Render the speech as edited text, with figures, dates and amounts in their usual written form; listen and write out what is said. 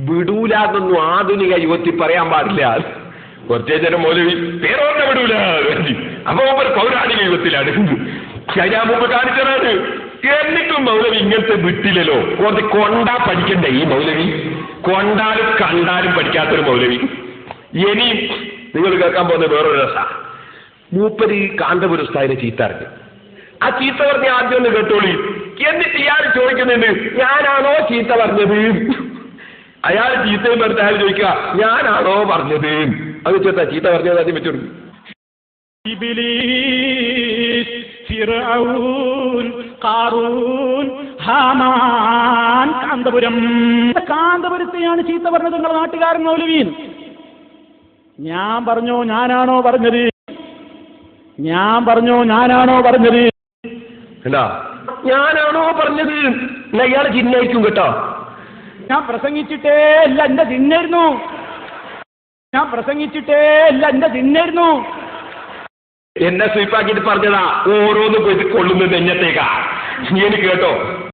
വിടൂലെന്നൊന്നും ആധുനിക യുവത്തി പറയാൻ പാടില്ല. കുറച്ചേ നേരം മൗലവി പേരോന്നെ വിടൂല. അപ്പൊ ഒരു പൗരാണിക യുവത്തിലാണ്. ഞാൻ മുമ്പ് കാണിച്ചതാണ്. എന്നിട്ടും മൗലവി ഇങ്ങനത്തെ വിട്ടില്ലല്ലോ. കുറച്ച് കൊണ്ടാ പഠിക്കണ്ടേ ഈ മൗലവി? കൊണ്ടാലും കണ്ടാലും പഠിക്കാത്തൊരു മൗലവി. ഇനിയും നിങ്ങൾ കേൾക്കാൻ പോകുന്ന വേറൊരു രസ. മൂപ്പര് കാന്തപുരം ഉസ്താദിനെ ചീത്ത അറിഞ്ഞു. ആ ചീത്ത പറഞ്ഞ ആദ്യം ഒന്ന് കേട്ടോളി. എന്നിട്ട് ഇയാൾ ചോദിക്കുന്നുണ്ട്, ഞാനാണോ ചീത്ത പറഞ്ഞത്? അയാൾ ചീത്തയും പറഞ്ഞ അയാൾ ചോദിക്കുക, ഞാനാണോ പറഞ്ഞത്? അത് ചോദിച്ചാ ചീത്ത പറഞ്ഞത് ആദ്യം വെച്ചോളൂ. കാന്തപുരത്തെയാണ് ചീത്ത പറഞ്ഞത് നിങ്ങളുടെ നാട്ടുകാരൻ മൗലവീൻ. ഞാൻ പറഞ്ഞോ ഞാനാണോ പറഞ്ഞത്? ഞാൻ പറഞ്ഞോ ഞാനാണോ പറഞ്ഞത്? എന്താ ഞാനാണോ പറഞ്ഞത്? ഇയാളെ ചിഹ്നായിരിക്കും കേട്ടോ. ഞാൻ പ്രസംഗിച്ചിട്ടേ അല്ല, എന്റെ ചിഹ്നായിരുന്നു. ഞാൻ പ്രസംഗിച്ചിട്ടേ അല്ല, എന്റെ ചിഹ്നായിരുന്നു. എന്നെ സ്വീപ്പാക്കിയിട്ട് പറഞ്ഞതാ. ഓരോന്ന് പോയിട്ട് കൊള്ളുന്നത് എന്നത്തേക്കാ. നീ എനിക്ക് കേട്ടോ.